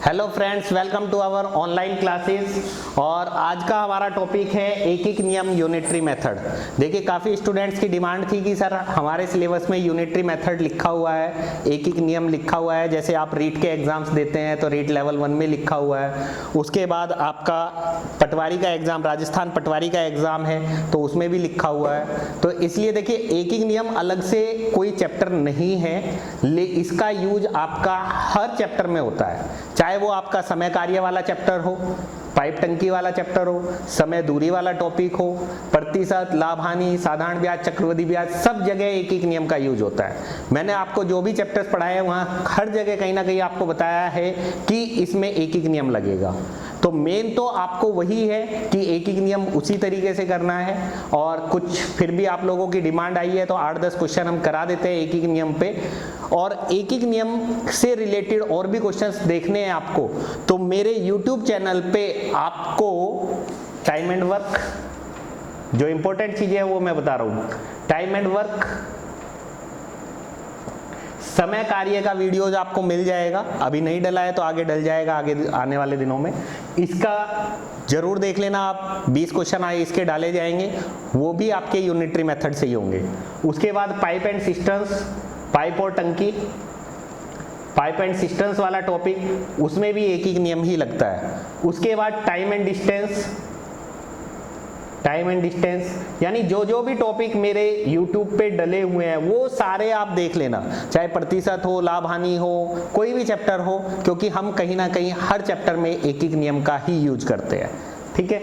Hello friends, welcome to our online classes. और आज का हमारा टॉपिक है एक एक नियम यूनिटरी मेथड। देखिए, काफ़ी स्टूडेंट्स की डिमांड थी कि सर हमारे सिलेबस में यूनिटरी मेथड लिखा हुआ है, एक एक नियम लिखा हुआ है। जैसे आप रीट के एग्जाम्स देते हैं तो रीट लेवल 1 में लिखा हुआ है, उसके बाद आपका पटवारी का एग्जाम, राजस्थान पटवारी का एग्जाम है तो उसमें भी लिखा हुआ है। तो इसलिए देखिए, एक एक नियम अलग से कोई चैप्टर नहीं है, लेकिन इसका यूज आपका हर चैप्टर में होता है, चाहे वो आपका समय कार्य वाला चैप्टर हो, पाइप टंकी वाला चैप्टर हो, समय दूरी वाला टॉपिक हो, प्रतिशत, लाभ हानि, साधारण ब्याज, चक्रवृद्धि ब्याज, सब जगह एक एक नियम का यूज होता है। मैंने आपको जो भी चैप्टर्स पढ़ाए हैं वहाँ हर जगह कहीं ना कहीं आपको बताया है कि इसमें एक एक नियम लगेगा। तो मेन तो आपको वही है कि एक एक नियम उसी तरीके से करना है। और कुछ फिर भी आप लोगों की डिमांड आई है तो 8-10 क्वेश्चन हम करा देते हैं एक एक नियम पे। और एक एक नियम से रिलेटेड और भी क्वेश्चंस देखने हैं आपको तो मेरे YouTube चैनल पे आपको टाइम एंड वर्क, जो इंपॉर्टेंट चीजें है वो मैं बता रहा हूँ, टाइम एंड वर्क, समय कार्य का वीडियोज आपको मिल जाएगा। अभी नहीं डला है तो आगे डल जाएगा, आगे आने वाले दिनों में। इसका जरूर देख लेना आप, 20 क्वेश्चन आए इसके डाले जाएंगे, वो भी आपके यूनिटरी मेथड से ही होंगे। उसके बाद पाइप एंड सिस्टम्स, पाइप और टंकी, पाइप एंड सिस्टम्स वाला टॉपिक, उसमें भी एक एक नियम ही लगता है। उसके बाद time and distance, time and distance, यानी जो जो भी टॉपिक मेरे YouTube पे डले हुए हैं वो सारे आप देख लेना, चाहे प्रतिशत हो, लाभ हानि हो, कोई भी चैप्टर हो, क्योंकि हम कहीं ना कहीं हर चैप्टर में एक एक नियम का ही यूज करते हैं। ठीक है,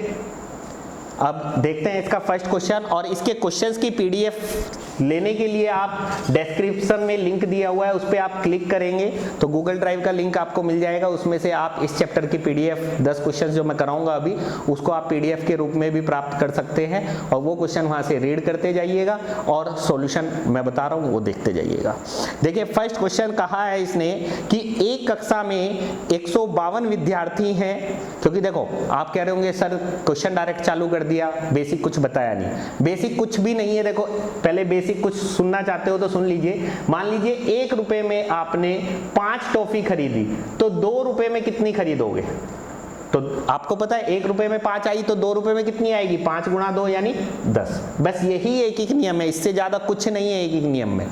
अब देखते हैं इसका फर्स्ट क्वेश्चन। और इसके क्वेश्चंस की PDF लेने के लिए आप डिस्क्रिप्शन में लिंक दिया हुआ है, उस पर आप क्लिक करेंगे तो गूगल ड्राइव का लिंक आपको मिल जाएगा। उसमें से आप इस चैप्टर की PDF 10 क्वेश्चन जो मैं कराऊंगा अभी, उसको आप PDF के रूप में भी प्राप्त कर सकते हैं और वो क्वेश्चन वहां से रीड करते जाइएगा और सॉल्यूशन मैं बता रहा हूँ वो देखते जाइएगा। देखिए, फर्स्ट क्वेश्चन कहा है इसने कि एक कक्षा में 152 विद्यार्थी हैं। क्योंकि देखो, आप कह रहे होंगे सर क्वेश्चन डायरेक्ट चालू कर दिया, बेसिक कुछ बताया नहीं। बेसिक कुछ भी नहीं है। देखो, पहले बेसिक कुछ सुनना चाहते हो तो सुन लीजिए। मान लीजिए 1 रुपए में आपने 5 टॉफी खरीदी तो 2 रुपए में कितनी खरीदोगे? तो आपको पता है 1 रुपए में 5 आई तो 2 रुपए में कितनी आएगी? 5 गुणा 2 यानी 10। बस यही एक एक नियम है, इससे ज्यादा कुछ नहीं है एक एक नियम में।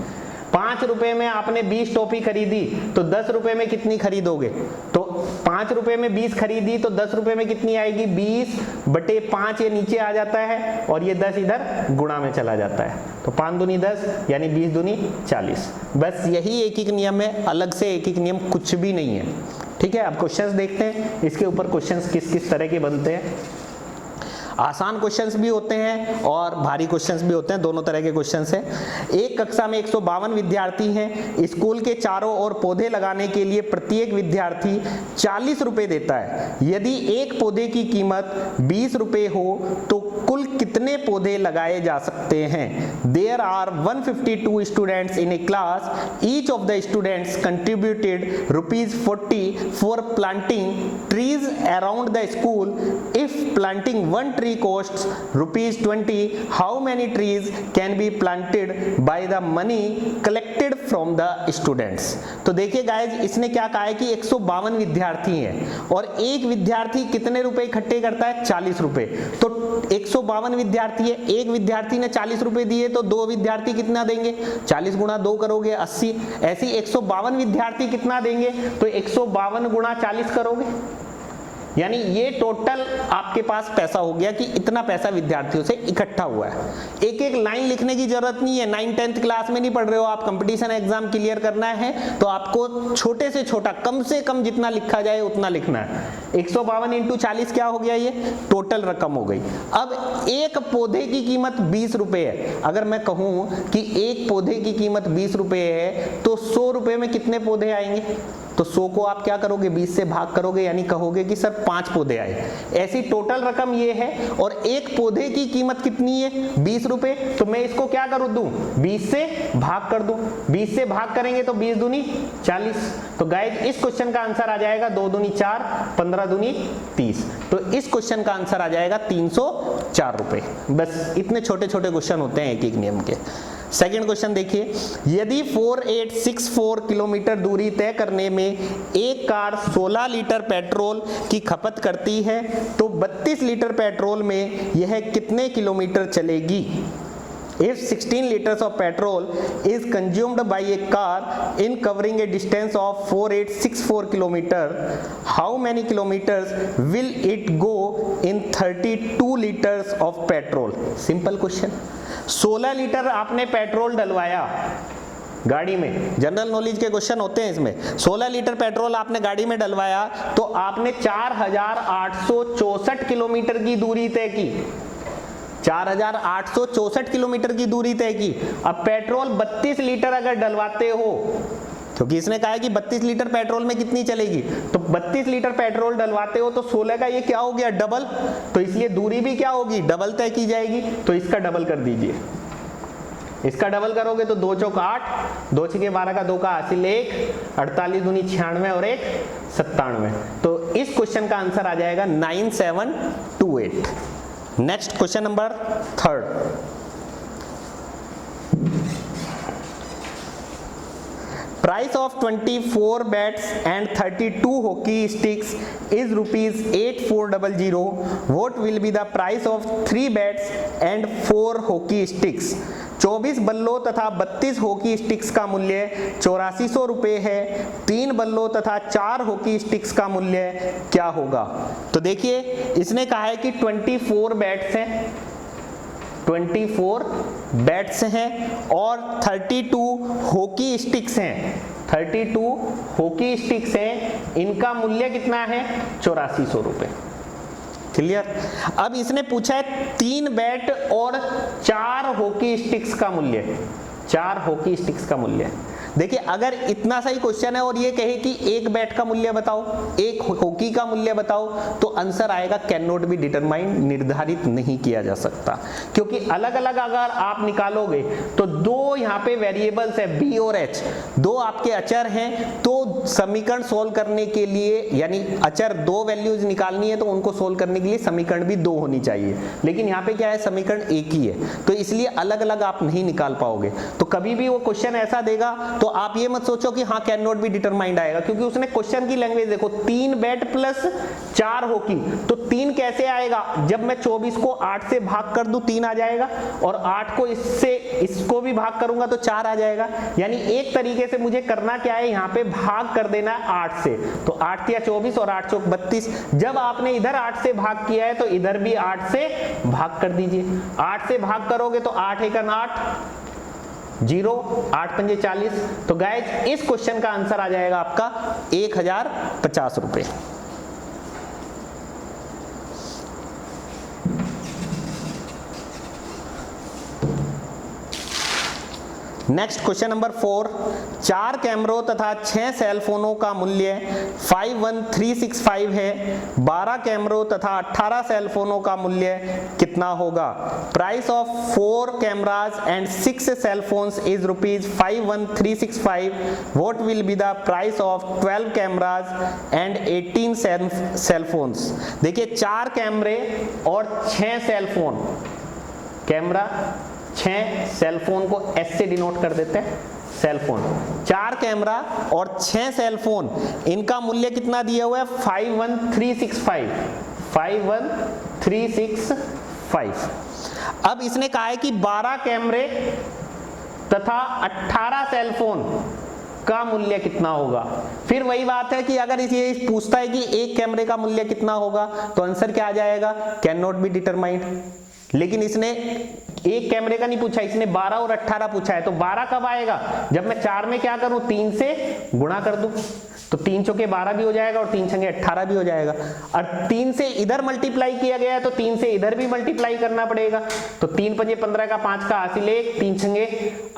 5 रुपए में आपने 20 टॉफी खरीदी तो 10 रुपए में कितनी खरीदोगे? तो 5 रुपए में 20 खरीदी तो 10 रुपए में कितनी आएगी? 20/5 ये नीचे आ जाता है और ये 10 इधर गुणा में चला जाता है। तो 5 दूनी 10 यानी 20 दूनी 40। बस यही एक एक नियम है, अलग से एक एक नियम कुछ भी नहीं है। ठीक है, अब क्वेश्चंस देखते हैं इसके ऊपर। क्वेश्चंस किस किस तरह के बनते हैं। आसान क्वेश्चंस भी होते हैं और भारी क्वेश्चंस भी होते हैं, दोनों तरह के क्वेश्चंस हैं। एक कक्षा में 152 विद्यार्थी हैं। स्कूल के चारों ओर पौधे लगाने के लिए प्रत्येक विद्यार्थी 40 रुपए देता है। यदि एक पौधे की कीमत 20 रुपए हो तो कुल कितने पौधे लगाए जा सकते हैं? There are 152 students in a class. Each of the students contributed ₹40 for planting trees around the school. If planting one tree costs ₹20, how many trees can be planted by the money collected from the students? तो देखिए guys, इसने क्या कहा है कि 152 विद्यार्थी हैं और एक विद्यार्थी कितने रुपए इकट्ठे करता है? 40 रुपए। तो 152 विद्यार्थी है, एक विद्यार्थी ने 40 रुपए दिए तो 2 विद्यार्थी कितना देंगे? 40 गुणा 2 करोगे 80। ऐसे 152 विद्यार्थी कितना देंगे? तो 152 गुणा 40 करोगे, यानी ये टोटल आपके पास पैसा हो गया कि इतना पैसा विद्यार्थियों से इकट्ठा हुआ है। एक एक लाइन लिखने की जरूरत नहीं है। 9th-10th क्लास में नहीं पढ़ रहे हो आप, कंपटीशन एग्जाम क्लियर करना है तो आपको छोटे से छोटा, कम से कम जितना लिखा जाए उतना लिखना है। 152 × 40 क्या हो गया? ये टोटल रकम हो गई। अब एक पौधे की कीमत 20 रुपए है। अगर मैं कहूं कि एक पौधे की कीमत 20 रुपए है तो 100 रुपए में कितने पौधे आएंगे? तो 100 को आप क्या करोगे? 20 से भाग करोगे, यानी कहोगे कि सर 5 पौधे आए। ऐसी टोटल रकम ये है और एक पौधे की कीमत कितनी है? 20 रुपए। तो मैं इसको क्या कर दूं? 20 से भाग कर दूं। 20 से भाग करेंगे तो 20 दूनी 40। तो गाइज, इस क्वेश्चन का आंसर आ जाएगा 2 दूनी 4, 15 दूनी 30। तो इस क्वेश्चन का आंसर आ जाएगा 304 रुपए। बस इतने छोटे छोटे क्वेश्चन होते हैं एक एक नियम के। सेकंड क्वेश्चन देखिए, यदि 4864 किलोमीटर दूरी तय करने में एक कार 16 लीटर पेट्रोल की खपत करती है तो 32 लीटर पेट्रोल में यह कितने किलोमीटर चलेगी? If 16 liters of petrol is consumed by a car in covering a distance of 4864 kilometer, how many kilometers will it go in 32 liters of petrol? Simple question. 16 litre आपने petrol डलवाया गाड़ी में, general knowledge के question होते हैं इसमें। 16 litre petrol आपने गाड़ी में डलवाया तो आपने 4864 किलोमीटर की दूरी तय की, 4864 किलोमीटर की दूरी तय की। अब पेट्रोल 32 लीटर अगर डलवाते हो, क्योंकि इसने कहा है कि 32 लीटर पेट्रोल में कितनी चलेगी, तो 32 लीटर पेट्रोल डलवाते हो तो 16 का ये क्या हो गया, डबल, तो इसलिए दूरी भी क्या होगी, डबल तय की जाएगी। तो इसका डबल कर दीजिए, इसका डबल करोगे तो 2 चौक 8, 2 छके 12 का 2 का हासिल 1, 48 दूनी 96 और 1 97। तो इस क्वेश्चन का आंसर आ जाएगा 9728। Next question number 3rd, price of 24 bats and 32 hockey sticks is ₹8400। What will be the price of 3 bats and 4 hockey sticks? 24 बल्लों तथा 32 हॉकी स्टिक्स का मूल्य 8400 रुपए है। 3 बल्लों तथा 4 हॉकी स्टिक्स का मूल्य क्या होगा? तो देखिए, इसने कहा है कि 24 बैट्स हैं, 24 बैट्स हैं और 32 हॉकी स्टिक्स हैं, 32 हॉकी स्टिक्स हैं, इनका मूल्य कितना है, 8400 रुपए। क्लियर? अब इसने पूछा है 3 बैट और 4 हॉकी स्टिक्स का मूल्य, 4 हॉकी स्टिक्स का मूल्य। देखिए, अगर इतना सही क्वेश्चन है और ये कहे कि एक बैट का मूल्य बताओ, एक हॉकी का मूल्य बताओ, तो आंसर आएगा कैन नॉट बी डिटरमाइंड, निर्धारित नहीं किया जा सकता। क्योंकि अलग अलग अगर आप निकालोगे तो 2 यहाँ पे वेरिएबल्स है, बी और एच, 2 आपके अचर हैं, तो समीकरण सोल्व करने के लिए, यानी अचर 2 वैल्यूज निकालनी है तो उनको सोल्व करने के लिए समीकरण भी 2 होनी चाहिए। लेकिन यहाँ पे क्या है, समीकरण एक ही है, तो इसलिए अलग अलग आप नहीं निकाल पाओगे। तो कभी भी वो क्वेश्चन ऐसा देगा तो आप ये मत सोचो कि हाँ कैन नॉट बी डिटरमाइंड आएगा, क्योंकि उसने क्वेश्चन की लैंग्वेज देखो, 3 बैट प्लस 4 हॉकी, तो 3 कैसे आएगा, जब मैं 24 को 8 से भाग कर दूं 3 आ जाएगा, और 8 को इसको भी भाग करूंगा तो 4 आ जाएगा। यानी एक तरीके से मुझे करना क्या है, यहाँ पे भाग कर देना है 8 से, तो 8 या 24 और 8 चौक 32। जब आपने इधर 8 से भाग किया है तो इधर भी 8 से भाग कर दीजिए। 8 से भाग करोगे तो 8 × 8 0, 8 पंजे 40। तो गाइज इस क्वेश्चन का आंसर आ जाएगा आपका 1050 रुपए। नेक्स्ट क्वेश्चन नंबर 4, 4 कैमरों तथा 6 सेल फोनों का मूल्य 51365 है। 12 कैमरों तथा 18 सेल फोनों का मूल्य कितना होगा? Price of 4 cameras and 6 cell phones is ₹51365। What will be the price of 12 cameras and 18 cell phones? देखिए, 4 कैमरे और 6 cell phone, camera 6, cell phone को एस से डिनोट कर देते हैं, सेल फोन। 4 कैमरा और 6 सेल फोन, इनका मूल्य कितना दिया हुआ है? 51365, 51365। अब इसने कहा है कि 12 कैमरे तथा 18 सेल फोन का मूल्य कितना होगा। फिर वही बात है कि अगर ये पूछता है कि एक कैमरे का मूल्य कितना होगा, तो आंसर क्या आ जाएगा? Can not be determined. लेकिन इसने एक कैमरे का नहीं पूछा, इसने 12 और 18 पूछा है। तो 12 कब आएगा? जब मैं 4 में क्या करूं, 3 से गुणा कर दूं, तो 3 चौके 12 भी हो जाएगा और 3 छंगे 18 भी हो जाएगा। और 3 से इधर मल्टीप्लाई किया गया है तो 3 से इधर भी मल्टीप्लाई करना पड़ेगा। तो 3 पंजे 15 का 5 का हासिल 1, 3 छंगे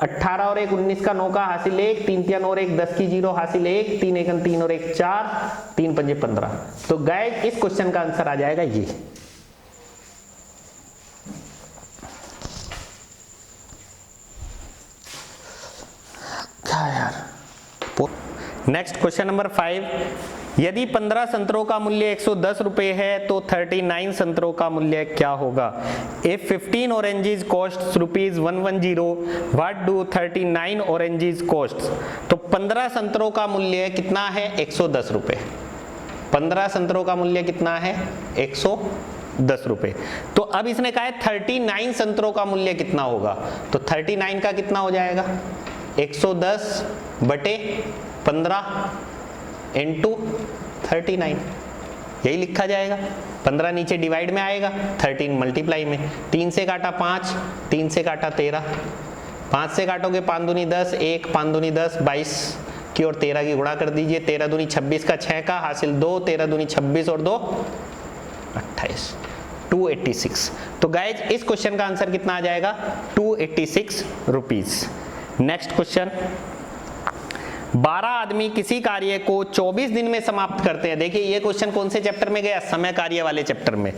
18 और 1 19 का 9 का हासिल 1, 3 3 और 1 10 की 0 हासिल 1, 3 1 3 और 1 4, 3 पंजे 15। तो गाइस इस क्वेश्चन का आंसर आ जाएगा ये। नेक्स्ट क्वेश्चन नंबर 5, यदि 15 संतरों का मूल्य 110 रुपए है तो 39 संतरों का मूल्य क्या होगा? If 15 oranges costs rupees 110, what do 39 oranges costs? तो 15 संतरों का मूल्य कितना है? 110 रुपए। 15 संतरों का मूल्य कितना है? 110 रुपए। तो अब इसने कहा है 39 संतरों का मूल्य कितना होगा, तो 39 का कितना हो जाएगा? 110 बटे 15 इंटू 39, यही लिखा जाएगा। 15 नीचे डिवाइड में आएगा, 13 मल्टीप्लाई में। 3 से काटा 5, 3 से काटा 13, 5 से काटोगे 5 दूनी 10, 1 5 दूनी 10, 22 की और 13 की गुणा कर दीजिए। 13 दूनी 26 का 6 का हासिल 2, 13 दूनी 26 और 2 28, 286। तो गाइज इस क्वेश्चन का आंसर कितना आ जाएगा? 286 रुपीज। नेक्स्ट क्वेश्चन, 12 आदमी किसी कार्य को 24 दिन में समाप्त करते हैं। देखिए ये क्वेश्चन कौन से चैप्टर में गया? समय कार्य वाले चैप्टर में।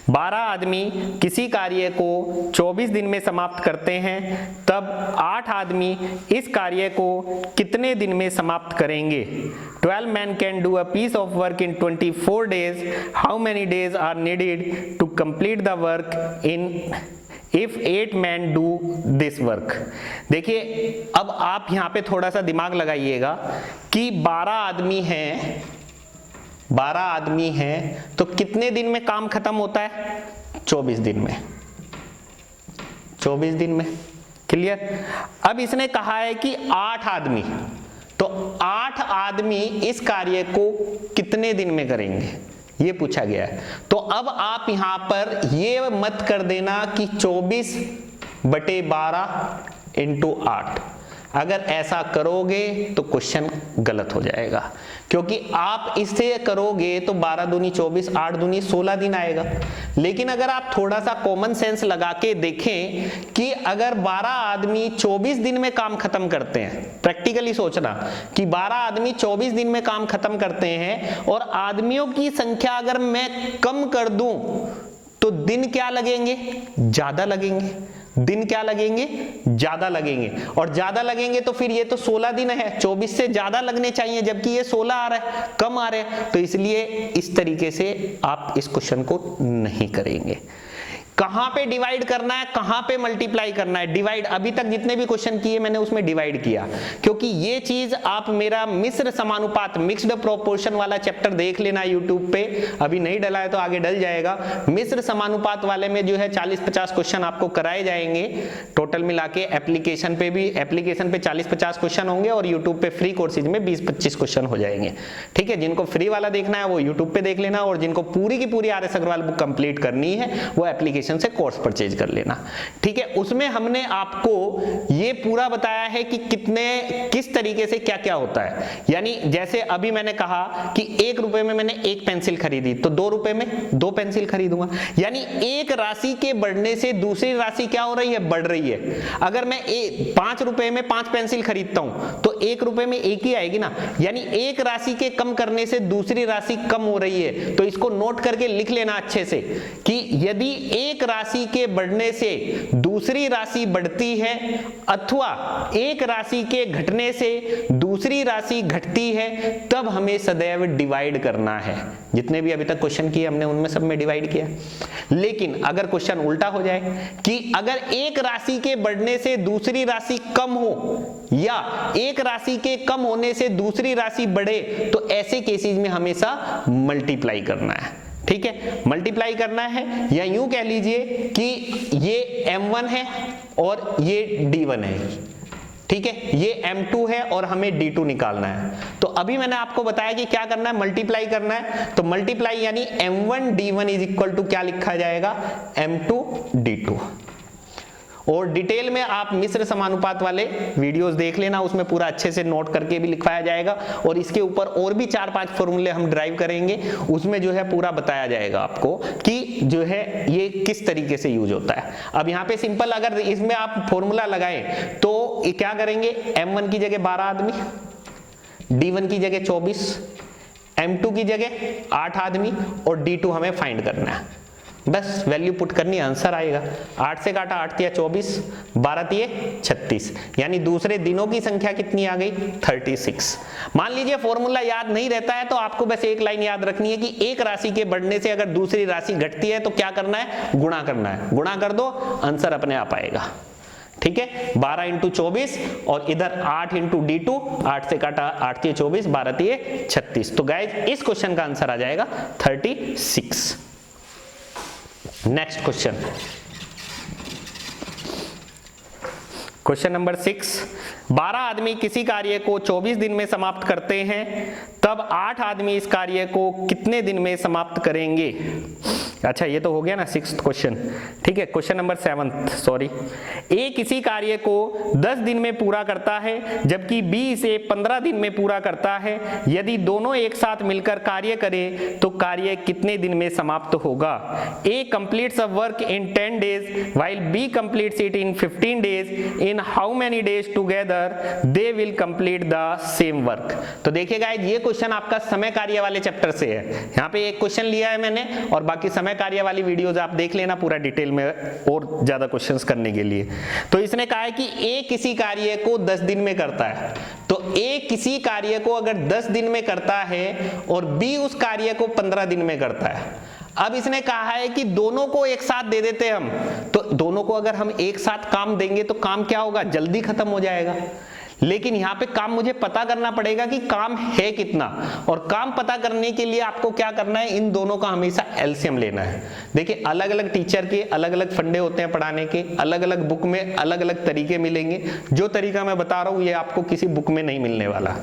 12 आदमी किसी कार्य को 24 दिन में समाप्त करते हैं, तब 8 आदमी इस कार्य को कितने दिन में समाप्त करेंगे? 12 men can do a piece of work in 24 days. How many days are needed to complete the work in If 8 men do this work? देखिए अब आप यहाँ पे थोड़ा सा दिमाग लगाइएगा कि 12 आदमी हैं, 12 आदमी हैं तो कितने दिन में काम खत्म होता है? 24 दिन में। 24 दिन में, क्लियर? अब इसने कहा है कि 8 आदमी, तो 8 आदमी इस कार्य को कितने दिन में करेंगे, ये पूछा गया है। तो अब आप यहां पर ये मत कर देना कि 24 बटे 12 इंटू 8। अगर ऐसा करोगे तो क्वेश्चन गलत हो जाएगा, क्योंकि आप इससे करोगे तो 12 दूनी 24, 8 दूनी 16 दिन आएगा। लेकिन अगर आप थोड़ा सा कॉमन सेंस लगा के देखें कि अगर 12 आदमी 24 दिन में काम खत्म करते हैं, प्रैक्टिकली सोचना कि 12 आदमी 24 दिन में काम खत्म करते हैं और आदमियों की संख्या अगर मैं कम कर दूं तो दिन क्या लगेंगे? ज्यादा लगेंगे। दिन क्या लगेंगे? ज्यादा लगेंगे। और ज्यादा लगेंगे तो फिर ये तो 16 दिन है, 24 से ज्यादा लगने चाहिए, जबकि ये 16 आ रहा है, कम आ रहे हैं। तो इसलिए इस तरीके से आप इस क्वेश्चन को नहीं करेंगे। कहां पे डिवाइड करना है, कहां पे मल्टीप्लाई करना है? डिवाइड, अभी तक जितने भी क्वेश्चन किए मैंने उसमें डिवाइड किया, क्योंकि ये चीज आप मेरा मिश्र समानुपात, मिक्स्ड प्रोपोर्शन वाला चैप्टर देख लेना यूट्यूब पे। अभी नहीं डला है तो आगे डल जाएगा। मिश्र समानुपात वाले में जो है 40-50 क्वेश्चन आपको कराए जाएंगे टोटल मिला के। एप्लीकेशन पे भी, एप्लीकेशन पे 40-50 क्वेश्चन होंगे और यूट्यूब पे फ्री कोर्सेज में 20-25 क्वेश्चन हो जाएंगे। ठीक है, जिनको फ्री वाला देखना है वो यूट्यूब पे देख लेना, और जिनको पूरी की पूरी R S Agarwal book complete करनी है वो एप्लीकेशन से कोर्स परचेज कर लेना। ठीक है, उसमें हमने आपको ये पूरा बताया है कि किस तरीके से क्या क्या होता है। यानी जैसे अभी मैंने कहा कि 1 रुपए में मैंने 1 पेंसिल खरीदी, तो 2 रुपए में 2 पेंसिल खरीदूंगा। यानी एक राशि के बढ़ने से दूसरी राशि क्या हो रही है? बढ़ रही है। अगर मैं 5 रुपए में 5 पेंसिल खरीदता हूं तो 1 रुपए में 1 ही आएगी ना। यानी एक राशि के कम करने से दूसरी राशि कम हो रही है। तो इसको नोट करके लिख लेना अच्छे से कि यदि एक राशि के बढ़ने से दूसरी राशि बढ़ती है अथवा एक राशि के घटने से दूसरी राशि घटती है, तब हमें सदैव डिवाइड करना है। जितने भी अभी तक क्वेश्चन किए हमने उनमें सब में डिवाइड किया। लेकिन अगर क्वेश्चन उल्टा हो जाए कि अगर एक राशि के बढ़ने से दूसरी राशि कम हो या एक राशि के कम होने से दूसरी राशि बढ़े, तो ऐसे केसेस में हमेशा मल्टीप्लाई करना है। ठीक है, मल्टीप्लाई करना है, या यूं कह लीजिए कि ये m1 है और ये d1 है। ठीक है, ये m2 है और हमें d2 निकालना है। तो अभी मैंने आपको बताया कि क्या करना है, मल्टीप्लाई करना है। तो मल्टीप्लाई यानी m1 d1 is equal to क्या लिखा जाएगा? m2 d2। और डिटेल में आप मिश्र समानुपात वाले वीडियोस देख लेना, उसमें पूरा अच्छे से नोट करके भी लिखवाया जाएगा। और इसके ऊपर और भी 4-5 फॉर्मूले हम ड्राइव करेंगे, उसमें जो है पूरा बताया जाएगा आपको कि जो है ये किस तरीके से यूज होता है। अब यहाँ पे सिंपल अगर इसमें आप फॉर्मूला लगाएं तो क्या करेंगे? m1 की जगह 12 आदमी, d1 की जगह 24, m2 की जगह 8 आदमी और d2 हमें फाइंड करना है। बस वैल्यू पुट करनी, आंसर आएगा। 8 से काटा 8 तिया 24, 12 तिये 36, यानी दूसरे दिनों की संख्या कितनी आ गई 36। मान लीजिए फॉर्मूला याद नहीं रहता है तो आपको बस एक लाइन याद रखनी है कि एक राशि के बढ़ने से अगर दूसरी राशि घटती है तो क्या करना है, गुणा करना है। गुणा कर दो, आंसर अपने आप आएगा। ठीक है, 12 इंटू 24 और इधर 8 इंटू D2, 8 से काटा 8 तिये 24, 12 तिये 36। तो गाइज इस क्वेश्चन का आंसर आ जाएगा 36। Next question, question number 6। 12 आदमी किसी कार्य को 24 दिन में समाप्त करते हैं, तब 8 आदमी इस कार्य को कितने दिन में समाप्त करेंगे? अच्छा, ये तो हो गया ना 6th क्वेश्चन। ठीक है, क्वेश्चन नंबर 7th, सॉरी। ए किसी कार्य को 10 दिन में पूरा करता है जबकि बी इसे 15 दिन में पूरा करता है। यदि दोनों एक साथ मिलकर कार्य करें तो कार्य कितने दिन में समाप्त होगा? A completes a work in 10 days while B completes it in 15 days. In how many days together they will complete the same work? तो देखिएगा ये क्वेश्चन आपका समय कार्य वाले चैप्टर से है। यहाँ पे एक क्वेश्चन लिया है मैंने और बाकी समय कार्य वाली वीडियोस आप देख लेना पूरा डिटेल में और ज्यादा क्वेश्चंस करने के लिए। तो इसने कहा है कि ए किसी कार्य को 10 दिन में करता है, तो ए किसी कार्य को अगर 10 दिन में करता है और बी उस कार्य को 15 दिन में करता है। अब इसने कहा है कि दोनों को एक साथ दे देते हम, तो दोनों को अगर हम एक साथ काम देंगे तो काम क्या होगा, जल्दी खत्म हो जाएगा। लेकिन यहाँ पे काम मुझे पता करना पड़ेगा कि काम है कितना, और काम पता करने के लिए आपको क्या करना है, इन दोनों का हमेशा एलसीएम लेना है। देखिए अलग अलग टीचर के अलग अलग फंडे होते हैं पढ़ाने के, अलग अलग बुक में अलग अलग तरीके मिलेंगे। जो तरीका मैं बता रहा हूं ये आपको किसी बुक में नहीं मिलने वाला।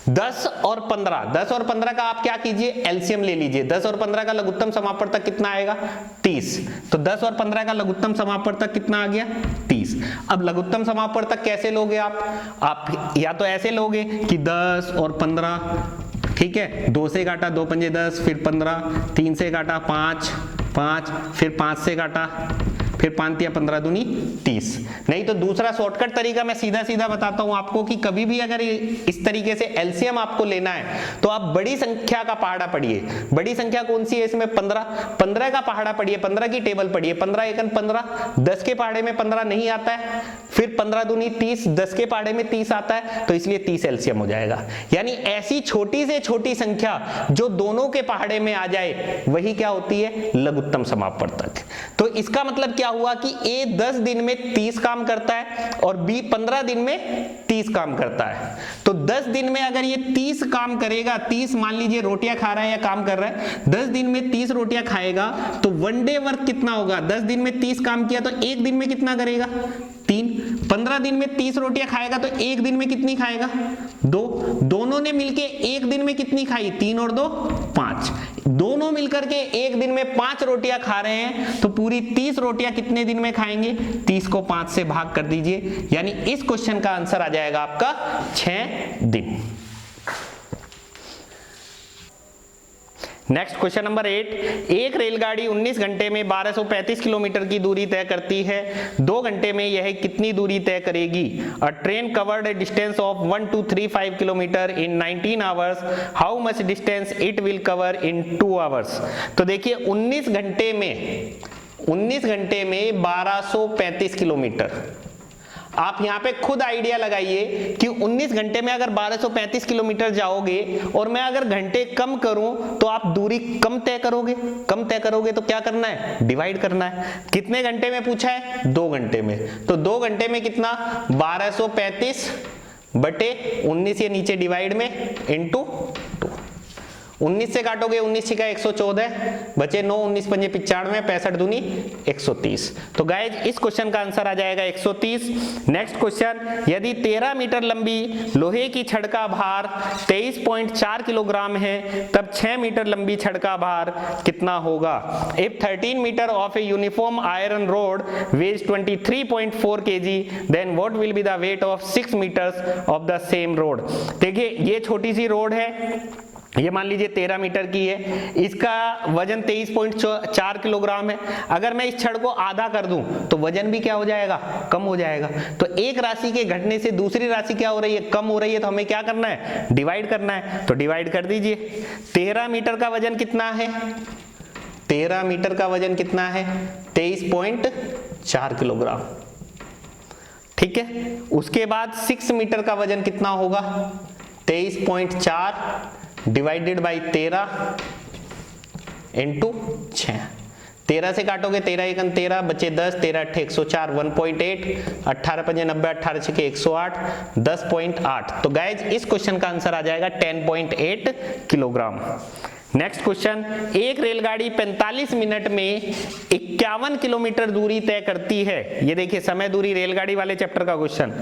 10 और 15 का आप क्या कीजिए, एलसीएम ले लीजिए। 10 और 15 का लघुत्तम समापवर्तक कितना आएगा, 30। तो 10 और 15 का लघुत्तम समापवर्तक कितना आ गया, 30। अब लघुत्तम समापवर्तक कैसे लोगे आप या तो ऐसे लोगे कि 10 और 15, ठीक है, 2 से काटा 2 पंजे 10, फिर 15, 3 से काटा 5, 5, फिर 5 से काटा, फिर 5 या 15 दूनी 30। नहीं तो दूसरा शॉर्टकट तरीका मैं सीधा सीधा बताता हूं आपको कि कभी भी अगर इस तरीके से एलसीएम आपको लेना है तो आप बड़ी संख्या का पहाड़ा पढ़िए। बड़ी संख्या कौन सी है इसमें, 15 का पहाड़ा पढ़िए, 15 की टेबल पढ़िए। 15 एकन 15, 10 के पहाड़े में 15 नहीं आता है, फिर 15 दूनी 30, 10 के पहाड़े में 30 आता है, तो इसलिए 30 एलसीएम हो जाएगा। यानी ऐसी छोटी से छोटी संख्या जो दोनों के पहाड़े में आ जाए वही क्या होती है, लघुत्तम समापवर्तक। तो इसका मतलब क्या हुआ कि ए 10 दिन में 30 काम करता है और बी 15 दिन में 30 काम करता है। तो 10 दिन में अगर ये 30 काम करेगा, 30 मान लीजिए रोटियां खा रहा है या काम कर रहा है, 10 दिन में 30 रोटियां खाएगा तो 1 डे वर्क कितना होगा, 10 दिन में 30 काम किया तो 1 दिन में कितना करेगा, 3। 15 दिन में 30 रोटियां खाएगा तो 1 दिन में कितनी खाएगा, 2। दोनों ने मिलके 1 दिन में कितनी खाई, 3 और 2 5। दोनों मिलकर के 1 दिन में 5 रोटियां खा रहे हैं तो पूरी 30 रोटियां कितने दिन में खाएंगे, 30 को 5 से भाग कर दीजिए। यानी इस क्वेश्चन का आंसर आ जाएगा आपका 6 दिन। Next question number 8। एक रेलगाड़ी 19 घंटे में 1235 किलोमीटर की दूरी तय करती है, 2 घंटे में यह कितनी दूरी तय करेगी? अ train covered A distance of 1235 kilometre in 19 hours, how much distance it will cover in 2 hours? तो देखिए 19 घंटे में 1235 किलोमीटर। आप यहाँ पे खुद आइडिया लगाइए कि 19 घंटे में अगर 1235 किलोमीटर जाओगे और मैं अगर घंटे कम करूं तो आप दूरी कम तय करोगे तो क्या करना है, डिवाइड करना है। कितने घंटे में पूछा है, 2 घंटे में। तो 2 घंटे में कितना, 1235 बटे 19 ये नीचे डिवाइड में इंटू 2। 19 से काटोगे 19 छिका 114, बचे 9, 19 पंजे 95, 65 दूनी 130। तो गाइज इस क्वेश्चन का आंसर आ जाएगा 130। नेक्स्ट क्वेश्चन, यदि 13 मीटर लंबी लोहे की छड़ का भार 23.4 किलोग्राम है तब 6 मीटर लंबी छड़ का भार कितना होगा? If 13 metre of a uniform iron rod weighs 23.4 kg, then what will be the weight of 6 metres of the same rod? देखिए ये छोटी सी रोड है, ये मान लीजिए 13 मीटर की है, इसका वजन 23.4 किलोग्राम है। अगर मैं इस छड़ को आधा कर दूं तो वजन भी क्या हो जाएगा, कम हो जाएगा। तो एक राशि के घटने से दूसरी राशि क्या हो रही है, कम हो रही है, तो हमें क्या करना है, डिवाइड करना है। तो डिवाइड कर दीजिए। 13 मीटर का वजन कितना है, 13 मीटर का वजन कितना है? 23.4 किलोग्राम। ठीक है, उसके बाद 6 मीटर का वजन कितना होगा? 23.4 डिवाइडेड बाई 13 इंटू 6। 13 से काटोगे 13 एकन 13 बचे 10, 13 अट्ठे 104, 1.8, 18 पंजे 90, 18 छके 108, 10.8। तो गाइज इस क्वेश्चन का आंसर आ जाएगा 10.8 किलोग्राम। नेक्स्ट क्वेश्चन, एक रेलगाड़ी 45 मिनट में 51 किलोमीटर दूरी तय करती है। ये देखिए समय दूरी रेलगाड़ी वाले चैप्टर का क्वेश्चन।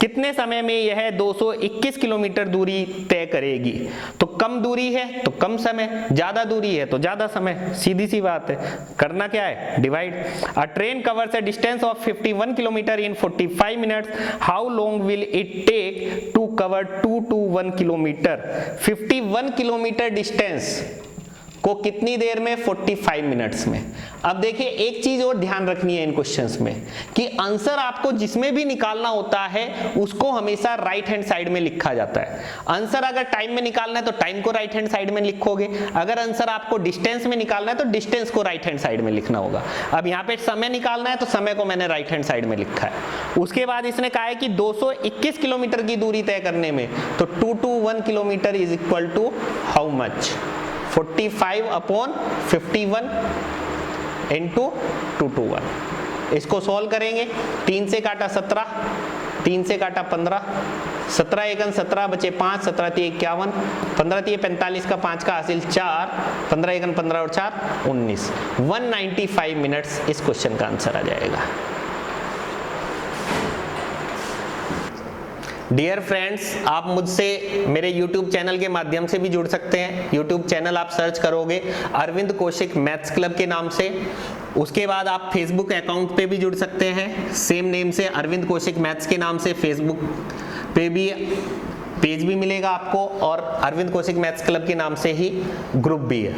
कितने समय में यह 221 किलोमीटर दूरी तय करेगी? तो कम दूरी है तो कम समय, ज्यादा दूरी है तो ज्यादा समय, सीधी सी बात है। करना क्या है? Divide. A train covers a distance of 51 kilometre in 45 minutes, how long will it take to cover 221 kilometre? 51 kilometre distance को कितनी देर में? 45 मिनट्स में। अब देखिए एक चीज और ध्यान रखनी है इन क्वेश्चंस में कि आंसर आपको जिसमें भी निकालना होता है उसको हमेशा राइट हैंड साइड में लिखा जाता है। आंसर अगर टाइम में निकालना है तो टाइम को राइट हैंड साइड में लिखोगे, अगर आंसर आपको डिस्टेंस में निकालना है तो डिस्टेंस को राइट हैंड साइड में लिखना होगा। अब यहाँ पे समय निकालना है तो समय को मैंने राइट हैंड साइड में लिखा है। उसके बाद इसने कहा है कि 221 किलोमीटर की दूरी तय करने में, तो 221 kilometre is equal to how much? 45 upon 51 into 221। इसको सॉल्व करेंगे। 3 से काटा 17, 3 से काटा 15, 17 एकन 17 बचे 5, 17 × 3 = 51, 15 × 3 = 45 का 5 का हासिल 4, 15 एकन 15 और 4 19। 195 मिनट्स इस क्वेश्चन का आंसर आ जाएगा। डियर फ्रेंड्स, आप मुझसे मेरे YouTube चैनल के माध्यम से भी जुड़ सकते हैं। YouTube चैनल आप सर्च करोगे अरविंद कौशिक मैथ्स क्लब के नाम से। उसके बाद आप फेसबुक अकाउंट पे भी जुड़ सकते हैं, सेम नेम से अरविंद कौशिक मैथ्स के नाम से फेसबुक पे भी पेज भी मिलेगा आपको, और अरविंद कौशिक मैथ्स क्लब के नाम से ही ग्रुप भी है।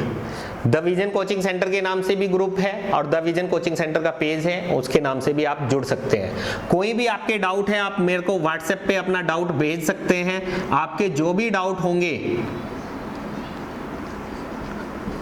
द विजन कोचिंग सेंटर के नाम से भी ग्रुप है और द विजन कोचिंग सेंटर का पेज है, उसके नाम से भी आप जुड़ सकते हैं। कोई भी आपके डाउट है आप मेरे को व्हाट्सएप पे अपना डाउट भेज सकते हैं। आपके जो भी डाउट होंगे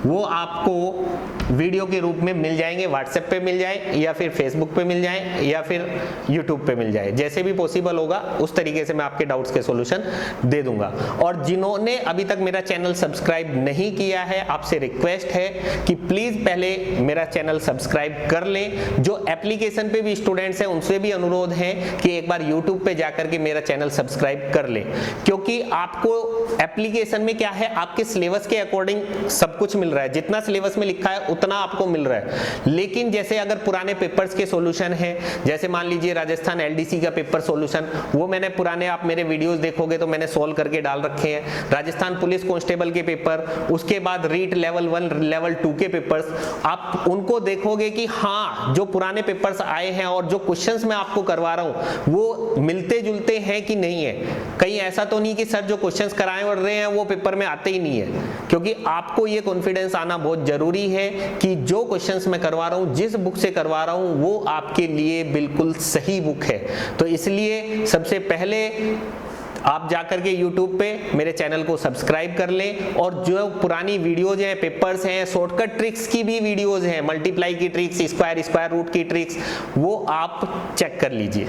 वो आपको वीडियो के रूप में मिल जाएंगे, व्हाट्सएप पे मिल जाए या फिर फेसबुक पे मिल जाए या फिर यूट्यूब पे मिल जाए। जैसे भी पॉसिबल होगा उस तरीके से मैं आपके डाउट्स के सॉल्यूशन दे दूंगा। और जिन्होंने अभी तक मेरा चैनल सब्सक्राइब नहीं किया है, आपसे रिक्वेस्ट है कि प्लीज पहले मेरा चैनल सब्सक्राइब कर लें। जो एप्लीकेशन पे भी स्टूडेंट्स हैं उनसे भी अनुरोध है कि एक बार यूट्यूब पे जाकर के मेरा चैनल सब्सक्राइब कर लें, क्योंकि आपको एप्लीकेशन में क्या है, आपके सिलेबस के अकॉर्डिंग सब कुछ मिल रहा है। जितना सिलेबस में लिखा है उतना आपको मिल रहा है। लेकिन जैसे अगर पुराने पेपर्स के सॉल्यूशन है, जैसे मान लीजिए राजस्थान एलडीसी का पेपर सॉल्यूशन, वो मैंने पुराने, आप मेरे वीडियोस देखोगे तो मैंने सॉल्व करके डाल रखे हैं। राजस्थान पुलिस कांस्टेबल के पेपर, उसके बाद रीट लेवल 1 लेवल 2 के पेपर्स, आप उनको देखोगे कि हाँ जो पुराने पेपर्स आए हैं और जो क्वेश्चंस मैं आपको करवा रहा हूं वो मिलते जुलते हैं कि नहीं है। कहीं ऐसा तो नहीं कि सर जो क्वेश्चंस कराए और रहे हैं वो पेपर में आते ही नहीं है, क्योंकि आपको ये कॉन्फिडेंस आना बहुत जरूरी है कि जो क्वेश्चंस मैं करवा रहा हूं, जिस बुक से करवा रहा हूं वो आपके लिए बिल्कुल सही बुक है। तो इसलिए सबसे पहले आप जाकर के YouTube पे मेरे चैनल को सब्सक्राइब कर लें, और जो पुरानी वीडियोज हैं, पेपर्स हैं, शॉर्टकट ट्रिक्स की भी वीडियोज हैं, मल्टीप्लाई की ट्रिक्स, स्क्वायर रूट की ट्रिक्स, वो आप चेक कर लीजिए।